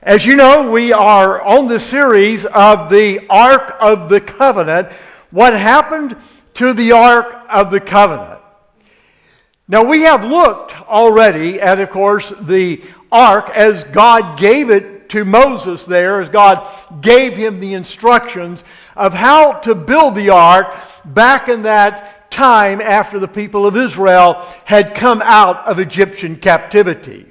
As you know, we are on the series of the Ark of the Covenant. What happened to the Ark of the Covenant? Now, we have looked already at, of course, the Ark as God gave it to Moses there, as God gave him the instructions of how to build the Ark back in that time after the people of Israel had come out of Egyptian captivity.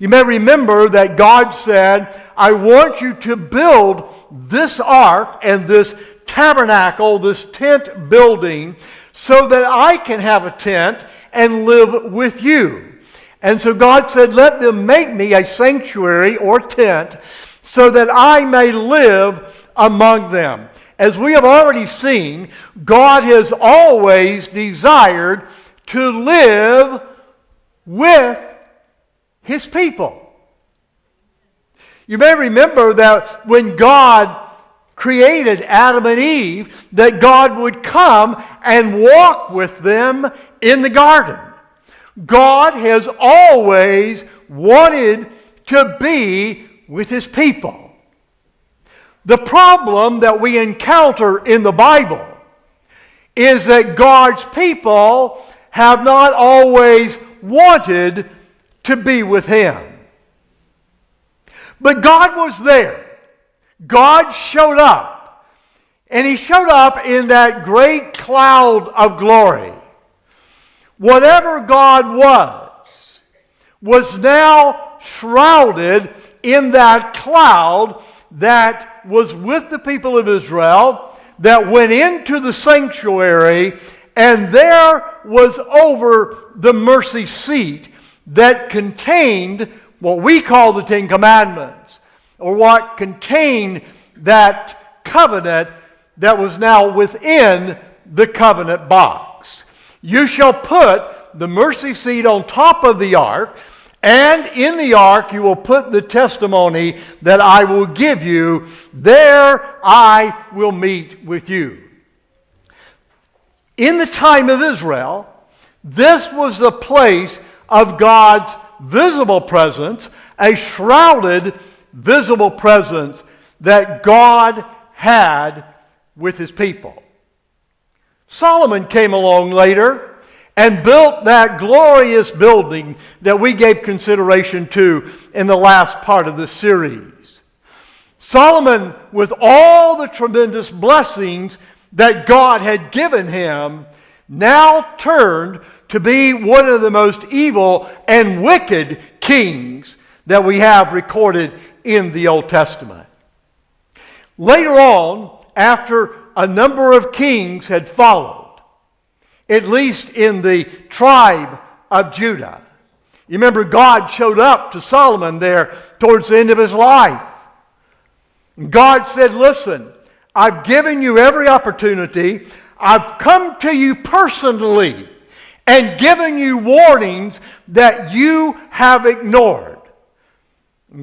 You may remember that God said, I want you to build this ark and this tabernacle, this tent building, so that I can have a tent and live with you. And so God said, let them make me a sanctuary or tent so that I may live among them. As we have already seen, God has always desired to live with His people. You may remember that when God created Adam and Eve, that God would come and walk with them in the garden. God has always wanted to be with His people. The problem that we encounter in the Bible is that God's people have not always wanted to be with Him. But God was there. God showed up. And He showed up in that great cloud of glory. Whatever God was now shrouded in that cloud that was with the people of Israel, that went into the sanctuary, and there was over the mercy seat that contained what we call the Ten Commandments, or what contained that covenant that was now within the covenant box. You shall put the mercy seat on top of the ark, and in the ark you will put the testimony that I will give you. There I will meet with you. In the time of Israel, this was the place of God's visible presence, a shrouded visible presence that God had with His people. Solomon came along later and built that glorious building that we gave consideration to in the last part of this series. Solomon, with all the tremendous blessings that God had given him, now turned to be one of the most evil and wicked kings that we have recorded in the Old Testament. Later on, after a number of kings had followed, at least in the tribe of Judah, you remember God showed up to Solomon there towards the end of his life. God said, listen, I've given you every opportunity. I've come to you personally and given you warnings that you have ignored.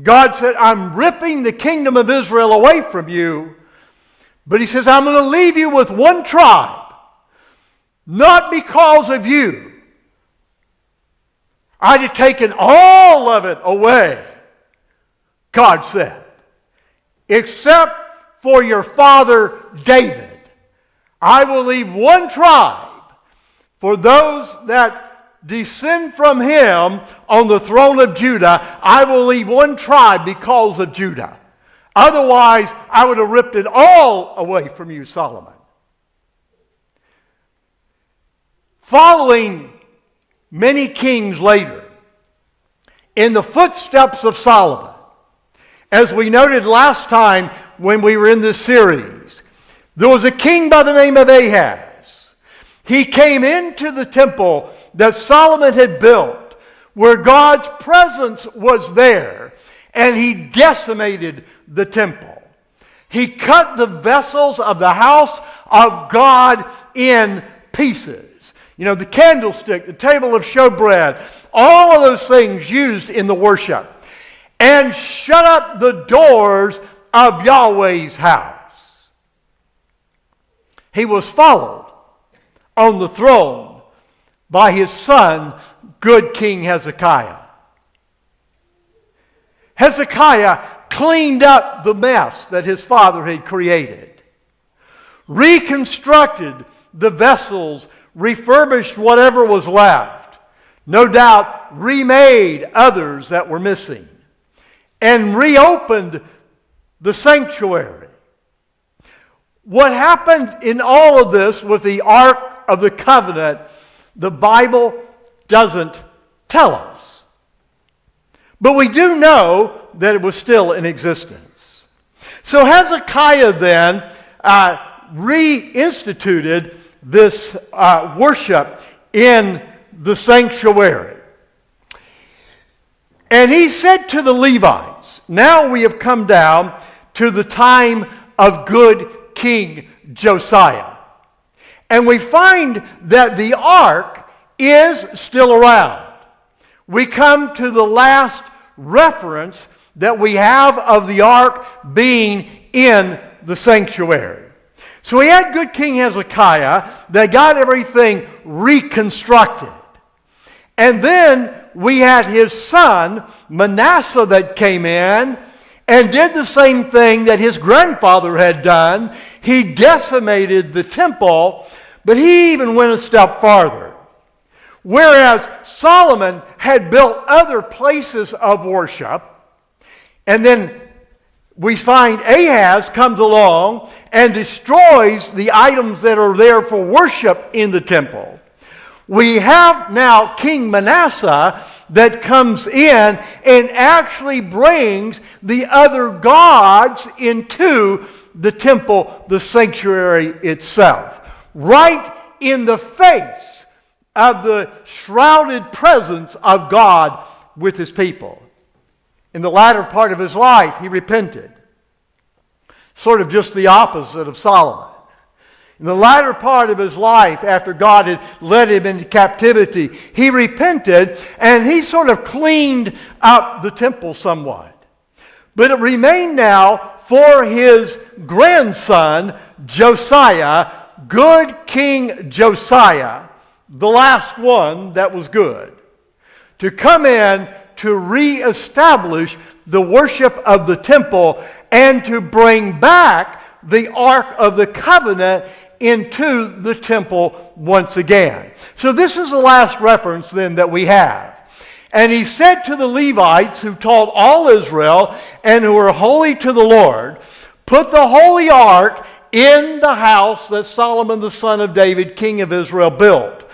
God said, I'm ripping the kingdom of Israel away from you, but He says, I'm going to leave you with one tribe, not because of you. I'd have taken all of it away, God said, except for your father David. I will leave one tribe for those that descend from him on the throne of Judah. I will leave one tribe because of Judah. Otherwise, I would have ripped it all away from you, Solomon. Following many kings later, in the footsteps of Solomon, as we noted last time when we were in this series, there was a king by the name of Ahaz. He came into the temple that Solomon had built, where God's presence was there, and he decimated the temple. He cut the vessels of the house of God in pieces. You know, the candlestick, the table of showbread, all of those things used in the worship, and shut up the doors of Yahweh's house. He was followed on the throne by his son, good King Hezekiah. Hezekiah cleaned up the mess that his father had created, reconstructed the vessels, refurbished whatever was left, no doubt remade others that were missing, and reopened the sanctuary. What happened in all of this with the Ark of the Covenant, the Bible doesn't tell us. But we do know that it was still in existence. So Hezekiah then reinstituted this worship in the sanctuary. And he said to the Levites, now we have come down to the time of good King Josiah. And we find that the ark is still around. We come to the last reference that we have of the ark being in the sanctuary. So we had good King Hezekiah that got everything reconstructed. And then we had his son Manasseh that came in and did the same thing that his grandfather had done. He decimated the temple, but he even went a step farther. Whereas Solomon had built other places of worship, and then we find Ahaz comes along and destroys the items that are there for worship in the temple. We have now King Manasseh that comes in and actually brings the other gods into the temple, the sanctuary itself, right in the face of the shrouded presence of God with his people. In the latter part of his life, he repented. Sort of just the opposite of Solomon. In the latter part of his life, after God had led him into captivity, he repented and he sort of cleaned up the temple somewhat. But it remained now for his grandson, Josiah, good King Josiah, the last one that was good, to come in to reestablish the worship of the temple and to bring back the Ark of the Covenant into the temple once again. So this is the last reference then that we have. And he said to the Levites who taught all Israel and who were holy to the Lord, put the holy ark in the house that Solomon the son of David, king of Israel, built.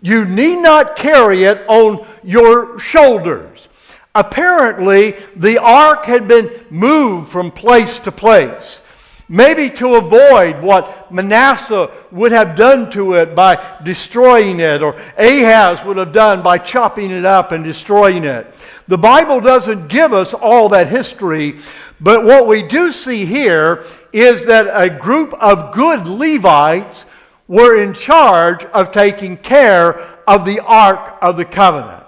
You need not carry it on your shoulders. Apparently, the ark had been moved from place to place. Maybe to avoid what Manasseh would have done to it by destroying it, or Ahaz would have done by chopping it up and destroying it. The Bible doesn't give us all that history, but what we do see here is that a group of good Levites were in charge of taking care of the Ark of the Covenant.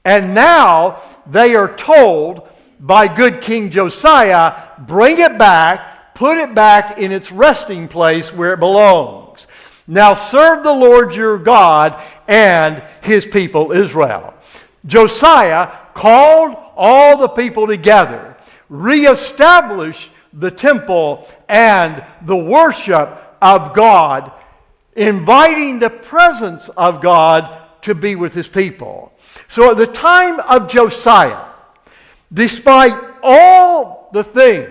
And now they are told by good King Josiah, bring it back, put it back in its resting place where it belongs. Now serve the Lord your God and his people Israel. Josiah called all the people together, reestablished the temple and the worship of God, inviting the presence of God to be with his people. So at the time of Josiah, despite all the things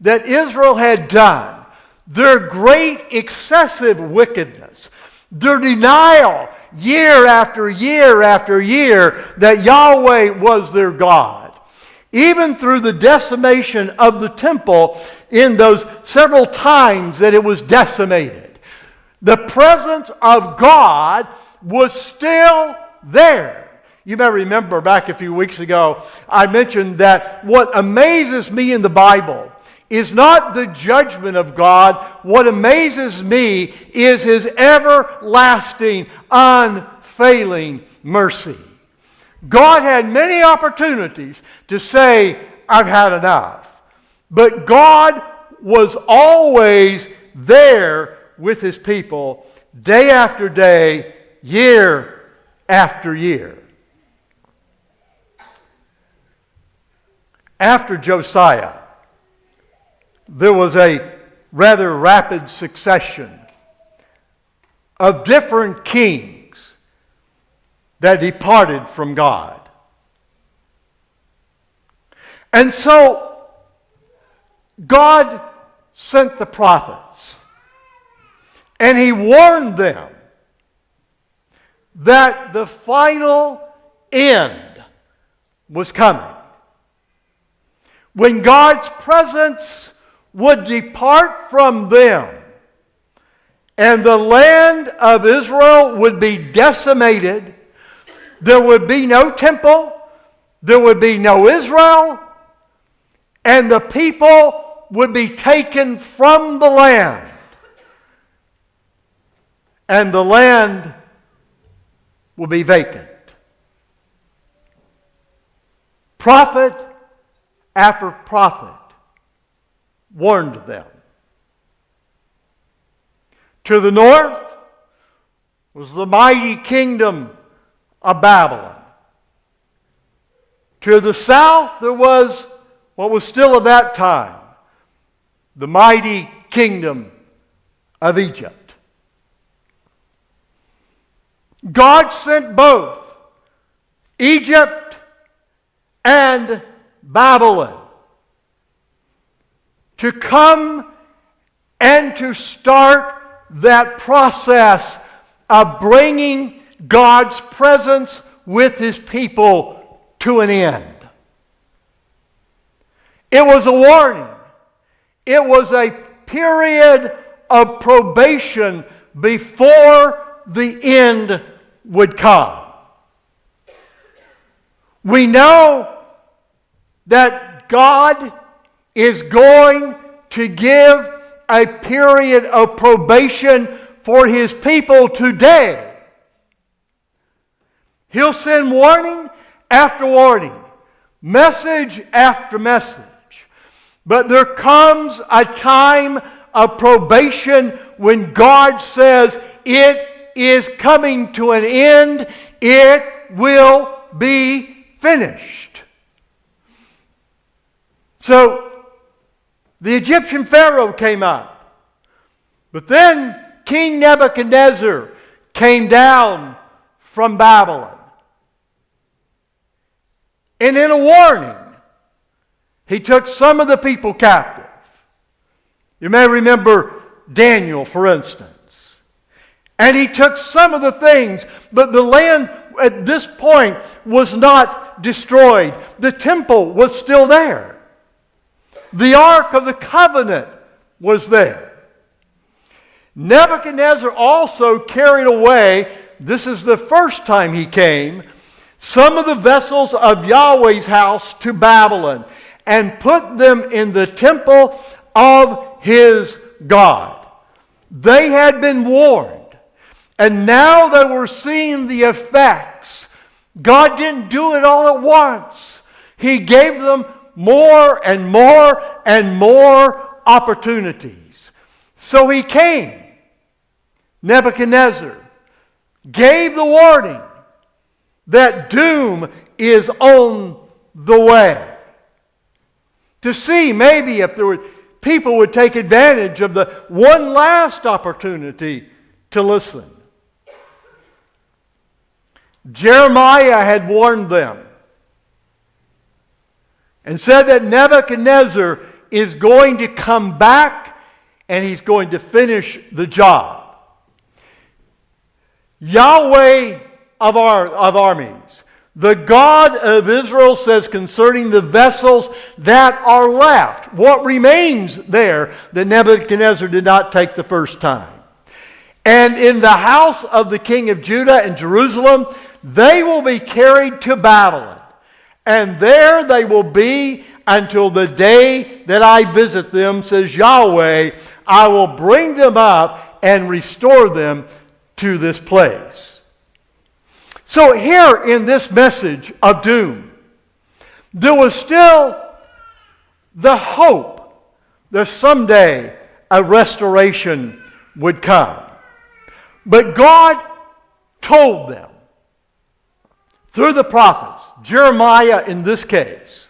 that Israel had done, their great excessive wickedness, their denial year after year after year that Yahweh was their God, even through the decimation of the temple in those several times that it was decimated, the presence of God was still there. You may remember back a few weeks ago, I mentioned that what amazes me in the Bible is not the judgment of God. What amazes me is his everlasting, unfailing mercy. God had many opportunities to say, I've had enough. But God was always there with his people, day after day, year after year. after Josiah, there was a rather rapid succession of different kings that departed from God. And so God sent the prophets, and he warned them that the final end was coming, when God's presence would depart from them, and the land of Israel would be decimated. There would be no temple, there would be no Israel, and the people would be taken from the land. And the land will be vacant. Prophet after prophet warned them. To the north was the mighty kingdom of Babylon. To the south there was what was still at that time the mighty kingdom of Egypt. God sent both Egypt and Babylon to come and to start that process of bringing God's presence with his people to an end. It was a warning. It was a period of probation before the end would come. We know that God is going to give a period of probation for his people today. He'll send warning after warning, message after message. But there comes a time of probation when God says it is coming to an end. It will be finished. So the Egyptian Pharaoh came up. But then King Nebuchadnezzar came down from Babylon. And in a warning, he took some of the people captive. You may remember Daniel, for instance. And he took some of the things, but the land at this point was not destroyed. The temple was still there. The Ark of the Covenant was there. Nebuchadnezzar also carried away, this is the first time he came, some of the vessels of Yahweh's house to Babylon and put them in the temple of his God. They had been warned, and now they were seeing the effects. God didn't do it all at once. He gave them more and more and more opportunities. So he came. Nebuchadnezzar gave the warning that doom is on the way. To see maybe if there were people would take advantage of the one last opportunity to listen. Jeremiah had warned them and said that Nebuchadnezzar is going to come back and he's going to finish the job. Yahweh of armies, the God of Israel, says concerning the vessels that are left, what remains there that Nebuchadnezzar did not take the first time. And in the house of the king of Judah and Jerusalem, they will be carried to Babylon. And there they will be until the day that I visit them, says Yahweh. I will bring them up and restore them to this place. So here in this message of doom, there was still the hope that someday a restoration would come. But God told them, through the prophets, Jeremiah in this case,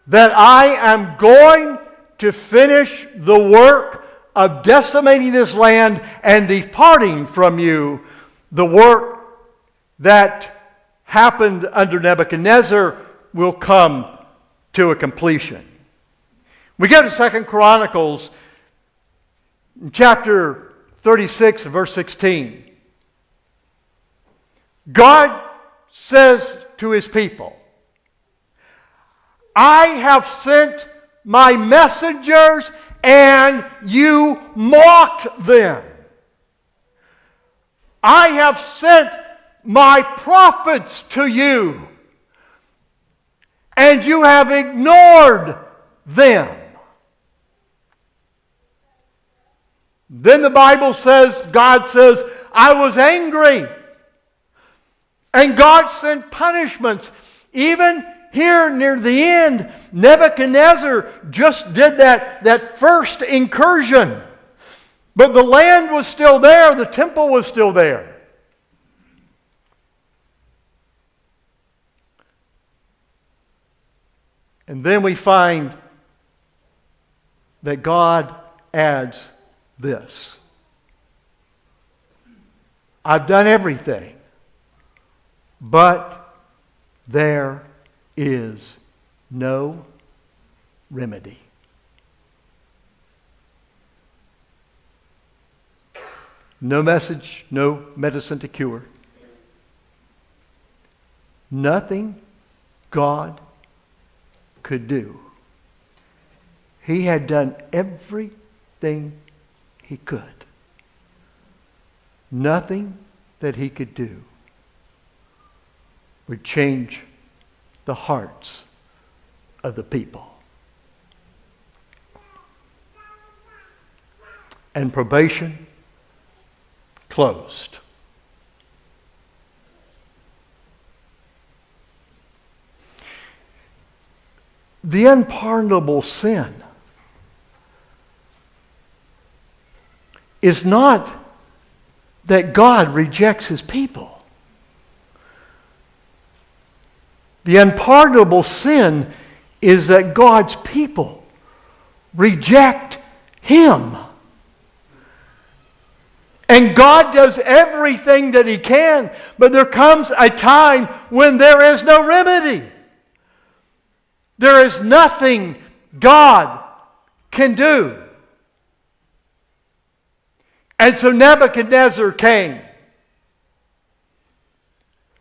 that I am going to finish the work of decimating this land and departing from you, the work that happened under Nebuchadnezzar will come to a completion. We go to 2 Chronicles chapter 36, verse 16. God says to his people, I have sent my messengers and you mocked them. I have sent my prophets to you and you have ignored them. Then the Bible says, God says, I was angry. And God sent punishments. Even here near the end, Nebuchadnezzar just did that first incursion. But the land was still there. The temple was still there. And then we find that God adds this. I've done everything, but there is no remedy. No message, no medicine to cure. Nothing God could do. He had done everything he could. Nothing that he could do would change the hearts of the people. And probation closed. The unpardonable sin is not that God rejects his people. The unpardonable sin is that God's people reject him. And God does everything that he can, but there comes a time when there is no remedy. There is nothing God can do. And so Nebuchadnezzar came.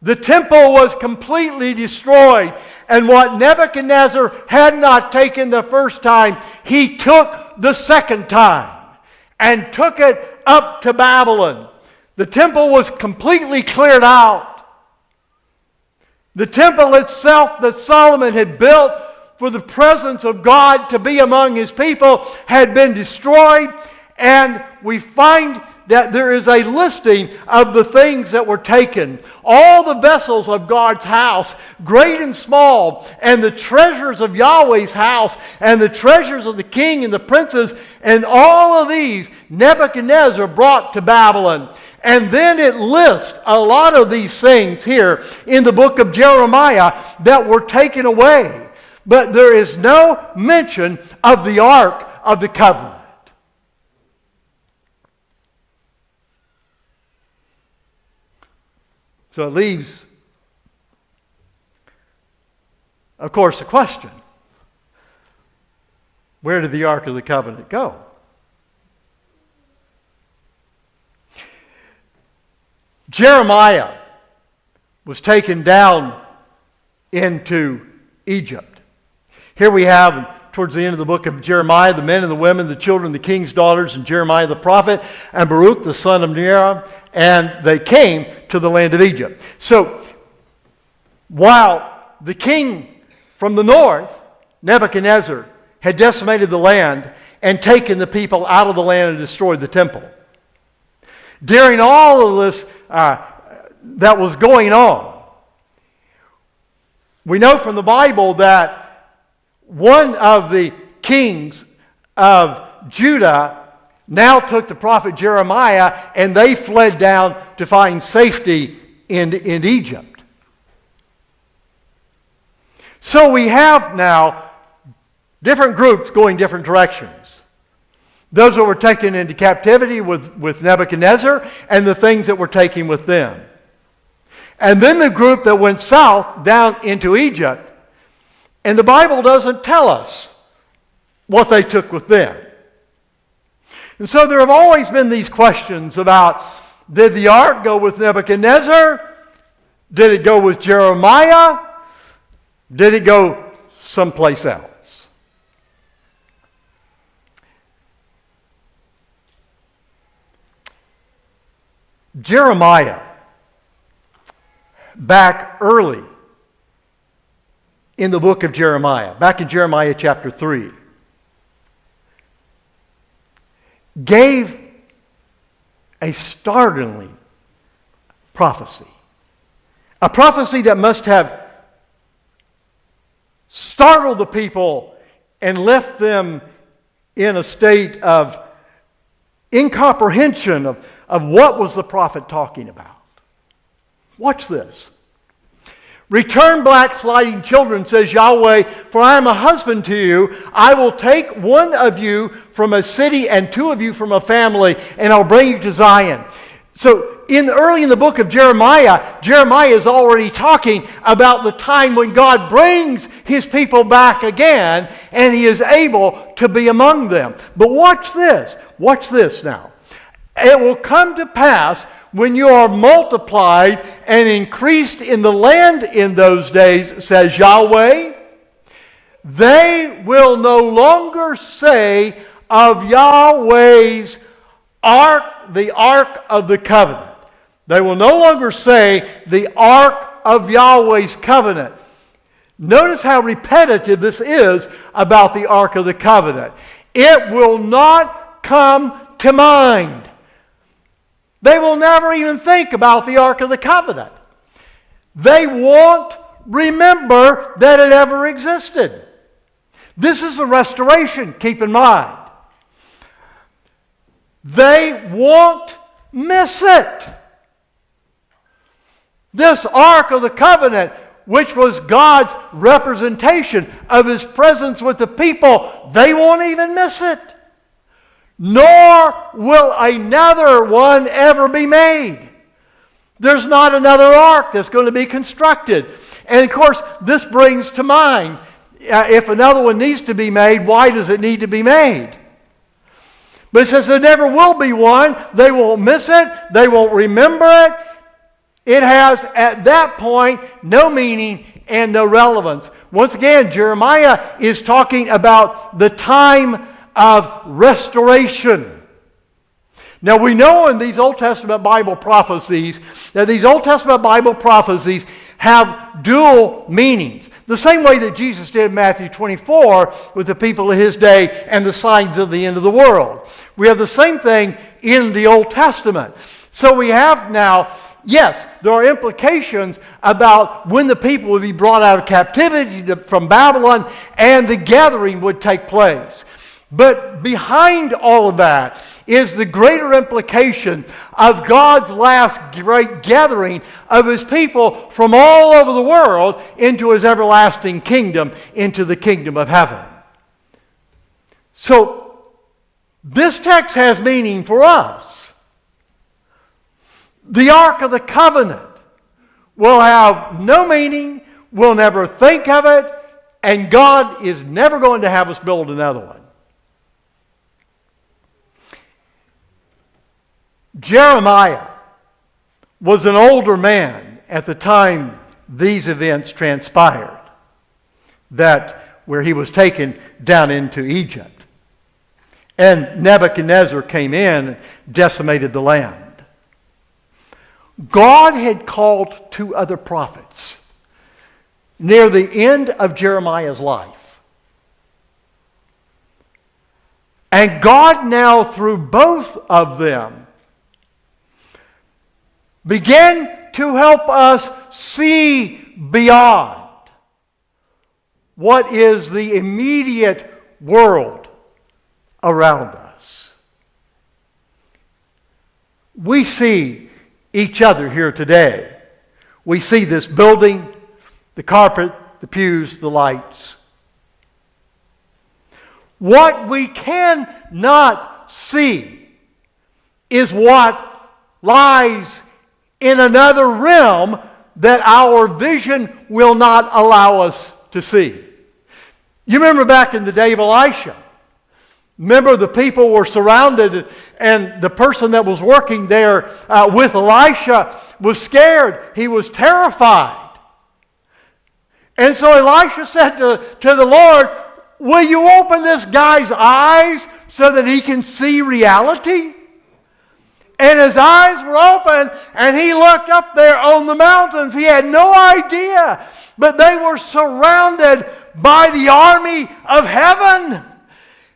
The temple was completely destroyed. And what Nebuchadnezzar had not taken the first time, he took the second time and took it up to Babylon. The temple was completely cleared out. The temple itself that Solomon had built for the presence of God to be among his people had been destroyed. And we find that there is a listing of the things that were taken. All the vessels of God's house, great and small, and the treasures of Yahweh's house, and the treasures of the king and the princes, and all of these Nebuchadnezzar brought to Babylon. And then it lists a lot of these things here in the book of Jeremiah that were taken away. But there is no mention of the Ark of the Covenant. So it leaves, of course, the question, where did the Ark of the Covenant go? Jeremiah was taken down into Egypt. Here we have, towards the end of the book of Jeremiah, the men and the women, the children, the king's daughters, and Jeremiah the prophet, and Baruch the son of Neriah, and they came to the land of Egypt. So, while the king from the north, Nebuchadnezzar, had decimated the land and taken the people out of the land and destroyed the temple, during all of this that was going on, we know from the Bible that one of the kings of Judah now took the prophet Jeremiah, and they fled down to find safety in Egypt. So we have now Different groups going different directions. Those that were taken into captivity with Nebuchadnezzar and the things that were taken with them. And then the group that went south down into Egypt. And the Bible doesn't tell us what they took with them. And so there have always been these questions about, did the ark go with Nebuchadnezzar? Did it go with Jeremiah? Did it go someplace else? Jeremiah, back early in the book of Jeremiah, back in Jeremiah chapter 3, gave a startling prophecy. A prophecy that must have startled the people and left them in a state of incomprehension of what was the prophet talking about. Watch this. Return backsliding children, says Yahweh, for I am a husband to you. I will take one of you from a city and two of you from a family, and I'll bring you to Zion. So early in the book of Jeremiah, Jeremiah is already talking about the time when God brings his people back again, and he is able to be among them. But watch this. Watch this now. It will come to pass when you are multiplied and increased in the land in those days, says Yahweh, they will no longer say of Yahweh's ark, the Ark of the Covenant. They will no longer say the Ark of Yahweh's covenant. Notice how repetitive this is about the Ark of the Covenant. It will not come to mind. They will never even think about the Ark of the Covenant. They won't remember that it ever existed. This is a restoration, keep in mind. They won't miss it. This Ark of the Covenant, which was God's representation of his presence with the people, they won't even miss it. Nor will another one ever be made. There's not another ark that's going to be constructed. And of course, this brings to mind, if another one needs to be made, why does it need to be made? But it says there never will be one. They won't miss it. They won't remember it. It has, at that point, no meaning and no relevance. Once again, Jeremiah is talking about the time of restoration. Now we know in these Old Testament Bible prophecies that these Old Testament Bible prophecies have dual meanings. The same way that Jesus did in Matthew 24 with the people of his day and the signs of the end of the world. We have the same thing in the Old Testament. So we have now, yes, there are implications about when the people would be brought out of captivity from Babylon and the gathering would take place. But behind all of that is the greater implication of God's last great gathering of his people from all over the world into his everlasting kingdom, into the kingdom of heaven. So, this text has meaning for us. The Ark of the Covenant will have no meaning, we'll never think of it, and God is never going to have us build another one. Jeremiah was an older man at the time these events transpired, where he was taken down into Egypt. And Nebuchadnezzar came in and decimated the land. God had called two other prophets near the end of Jeremiah's life. And God now, through both of them, began to help us see beyond what is the immediate world around us. We see each other here today. We see this building, the carpet, the pews, the lights. What we cannot see is what lies in another realm that our vision will not allow us to see. You remember back in the day of Elisha. Remember, the people were surrounded, and the person that was working there with Elisha was scared. He was terrified. And so Elisha said to the Lord, will you open this guy's eyes so that he can see reality? And his eyes were open, and he looked up there on the mountains. He had no idea, but they were surrounded by the army of heaven.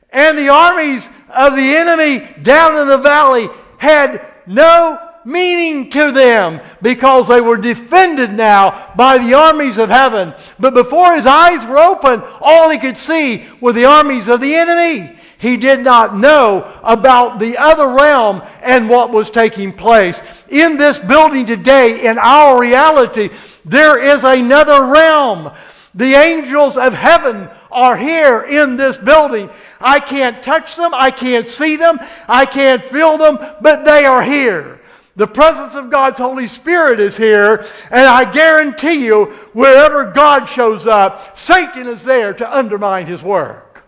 And the armies of the enemy down in the valley had no meaning to them because they were defended now by the armies of heaven. But before his eyes were open, all he could see were the armies of the enemy. He did not know about the other realm and what was taking place. In this building today, in our reality, there is another realm. The angels of heaven are here in this building. I can't touch them, I can't see them, I can't feel them, but they are here. The presence of God's Holy Spirit is here, and I guarantee you, wherever God shows up, Satan is there to undermine his work.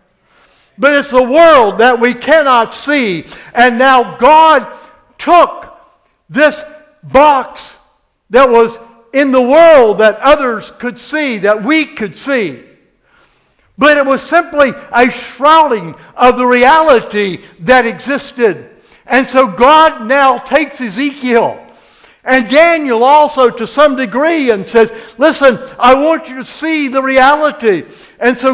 But it's the world that we cannot see, and now God took this box that was in the world that others could see, that we could see. But it was simply a shrouding of the reality that existed. And so God now takes Ezekiel and Daniel also to some degree and says, listen, I want you to see the reality. And so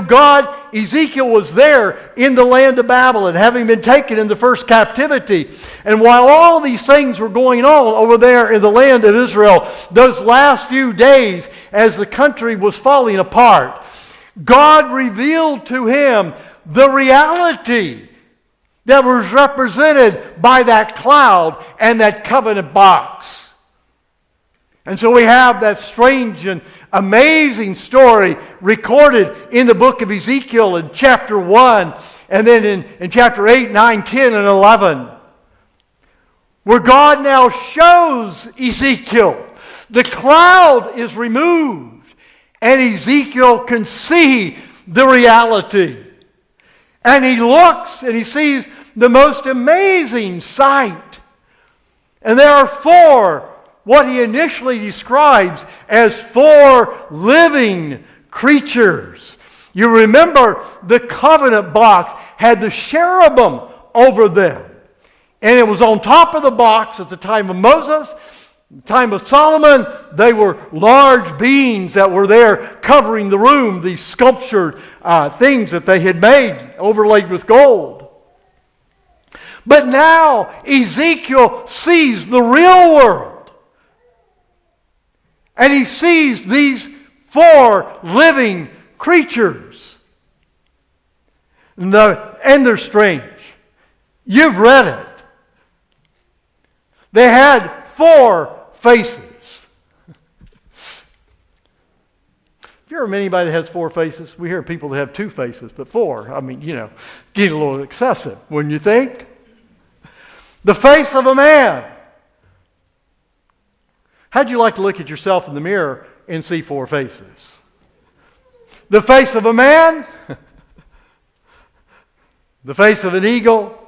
Ezekiel was there in the land of Babylon, having been taken in the first captivity. And while all these things were going on over there in the land of Israel, those last few days as the country was falling apart, God revealed to him the reality that was represented by that cloud and that covenant box. And so we have that strange and amazing story recorded in the book of Ezekiel in chapter 1 and then in chapter 8, 9, 10, and 11, where God now shows Ezekiel the cloud is removed and Ezekiel can see the reality. And he looks and he sees the most amazing sight. And there are four, what he initially describes as four living creatures. You remember the covenant box had the cherubim over them. And it was on top of the box at the time of Moses. In the time of Solomon, they were large beings that were there covering the room, these sculptured things that they had made, overlaid with gold. But now Ezekiel sees the real world. And he sees these four living creatures. And they're strange. You've read it. They had four faces. Have you ever met anybody that has four faces? We hear people that have two faces, but four, I mean, get a little excessive, wouldn't you think? The face of a man. How'd you like to look at yourself in the mirror and see four faces? The face of a man, the face of an eagle,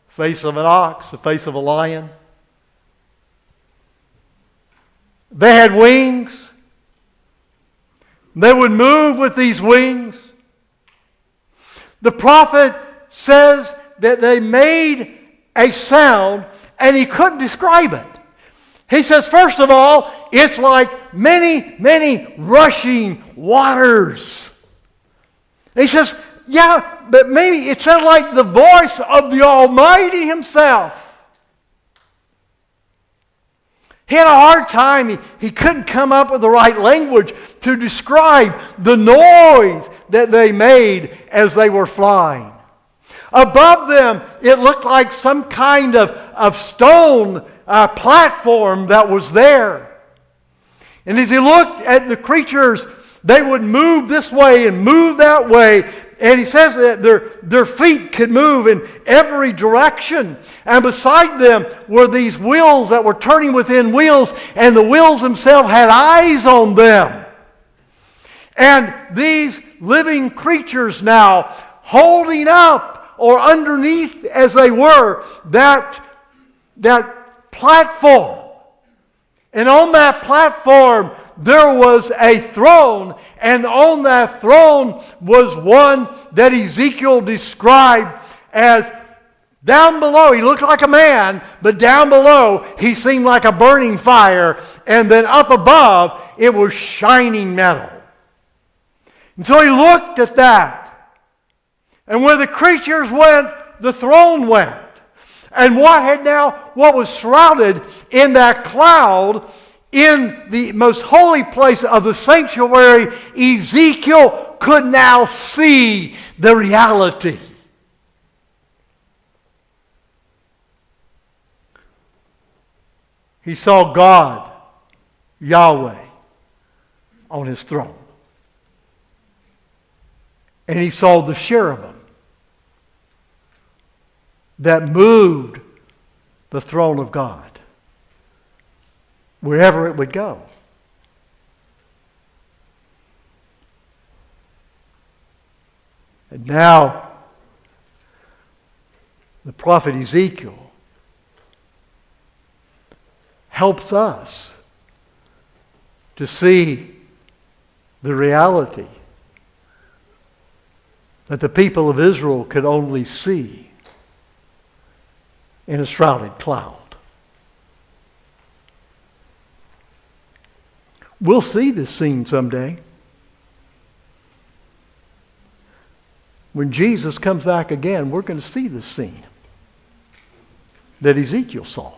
the face of an ox, the face of a lion. They had wings. They would move with these wings. The prophet says that they made a sound and he couldn't describe it. He says, first of all, it's like many, many rushing waters. He says, yeah, but maybe it sounded like the voice of the Almighty himself. He had a hard time. He couldn't come up with the right language to describe the noise that they made as they were flying. Above them, it looked like some kind of stone platform that was there. And as he looked at the creatures, they would move this way and move that way. And he says that their feet could move in every direction. And beside them were these wheels that were turning within wheels, and the wheels themselves had eyes on them. And these living creatures now holding up, or underneath as they were, that platform. And on that platform there was a throne, and on that throne was one that Ezekiel described as down below. He looked like a man, but down below he seemed like a burning fire, and then up above it was shining metal. And so he looked at that, and where the creatures went, the throne went. And what was shrouded in that cloud in the most holy place of the sanctuary, Ezekiel could now see the reality. He saw God, Yahweh, on his throne. And he saw the cherubim that moved the throne of God wherever it would go. And now, the prophet Ezekiel helps us to see the reality that the people of Israel could only see in a shrouded cloud. We'll see this scene someday. When Jesus comes back again, we're going to see this scene that Ezekiel saw.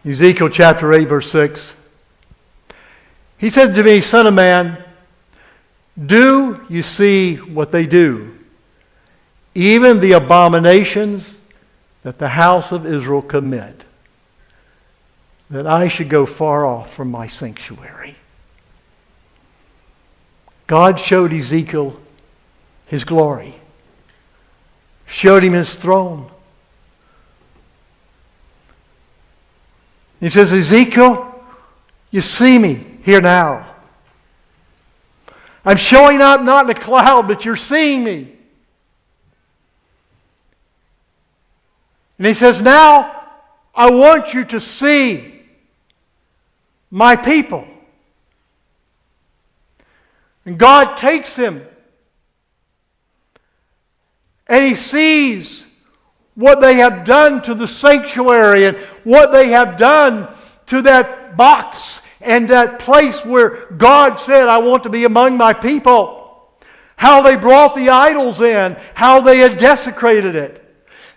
Ezekiel chapter 8, verse 6. He said to me, "Son of man, do you see what they do? Even the abominations that the house of Israel commit, that I should go far off from my sanctuary." God showed Ezekiel his glory, showed him his throne. He says, "Ezekiel, you see me here now. I'm showing up not in a cloud, but you're seeing me." And he says, "Now I want you to see my people." And God takes him and he sees what they have done to the sanctuary and what they have done to that box and that place where God said, "I want to be among my people." How they brought the idols in, how they had desecrated it.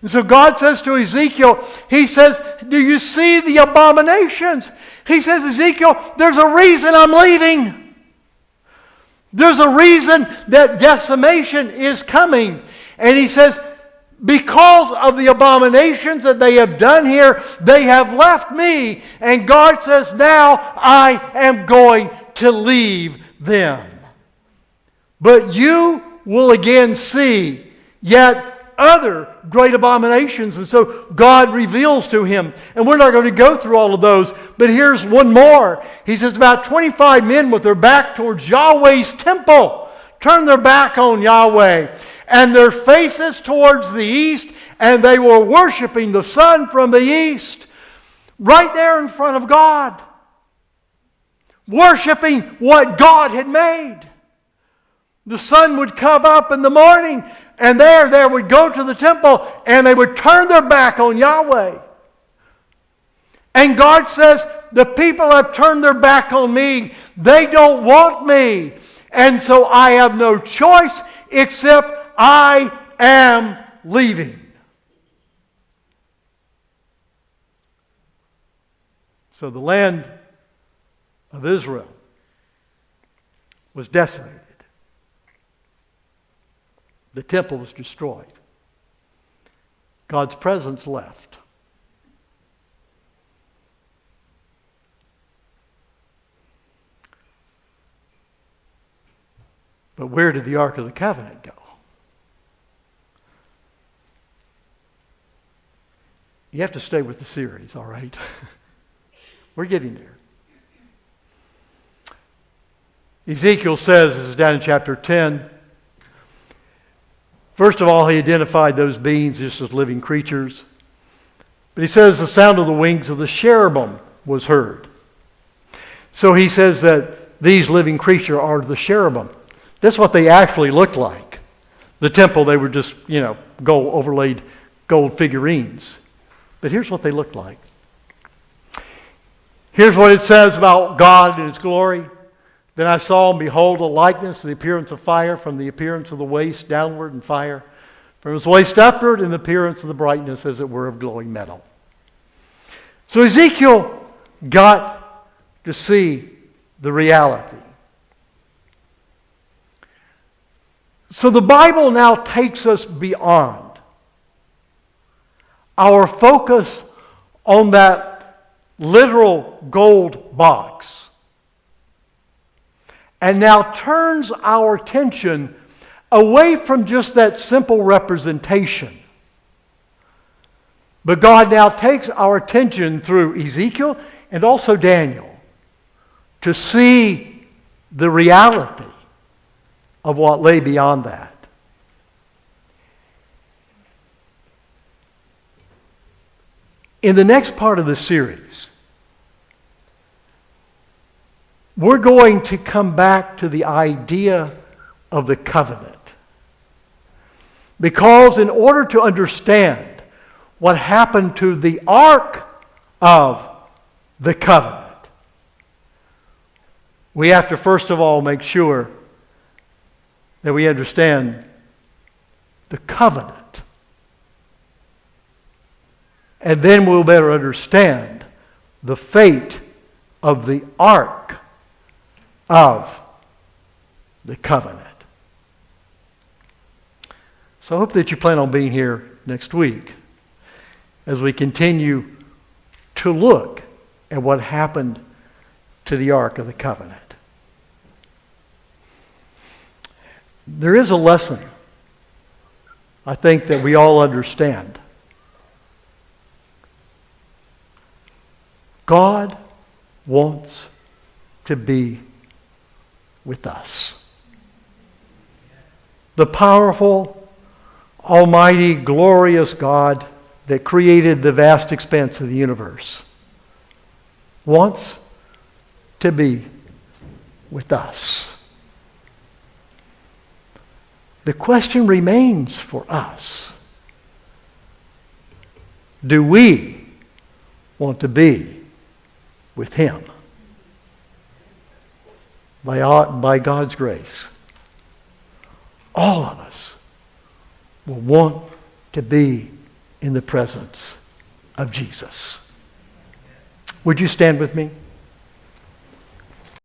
And so God says to Ezekiel, he says, "Do you see the abominations?" He says, "Ezekiel, there's a reason I'm leaving. There's a reason that decimation is coming." And he says, "Because of the abominations that they have done here, they have left me." And God says, "Now I am going to leave them. But you will again see yet other great abominations." And so God reveals to him. And we're not going to go through all of those, but here's one more. He says, about 25 men with their back towards Yahweh's temple turned their back on Yahweh and their faces towards the east, and they were worshiping the sun from the east, right there in front of God, worshiping what God had made. The sun would come up in the morning, and they would go to the temple, and they would turn their back on Yahweh. And God says, "The people have turned their back on me. They don't want me. And so I have no choice except I am leaving." So the land of Israel was decimated. The temple was destroyed. God's presence left. But where did the Ark of the Covenant go? You have to stay with the series, all right? We're getting there. Ezekiel says, this is down in chapter 10, first of all, he identified those beings just as living creatures. But he says the sound of the wings of the cherubim was heard. So he says that these living creatures are the cherubim. That's what they actually looked like. The temple, they were just, gold overlaid gold figurines. But here's what they looked like. Here's what it says about God and His glory. Then I saw and behold a likeness of the appearance of fire, from the appearance of the waist downward in fire, from his waist upward in the appearance of the brightness as it were of glowing metal. So Ezekiel got to see the reality. So the Bible now takes us beyond our focus on that literal gold box, and now turns our attention away from just that simple representation. But God now takes our attention through Ezekiel and also Daniel to see the reality of what lay beyond that. In the next part of the series, we're going to come back to the idea of the covenant. Because in order to understand what happened to the Ark of the Covenant, we have to first of all make sure that we understand the covenant. And then we'll better understand the fate of the Ark of the Covenant. So I hope that you plan on being here next week as we continue to look at what happened to the Ark of the Covenant. There is a lesson, I think, that we all understand. God wants to be with us. The powerful, almighty, glorious God that created the vast expanse of the universe wants to be with us. The question remains for us: do we want to be with Him? By God's grace, all of us will want to be in the presence of Jesus. Would you stand with me?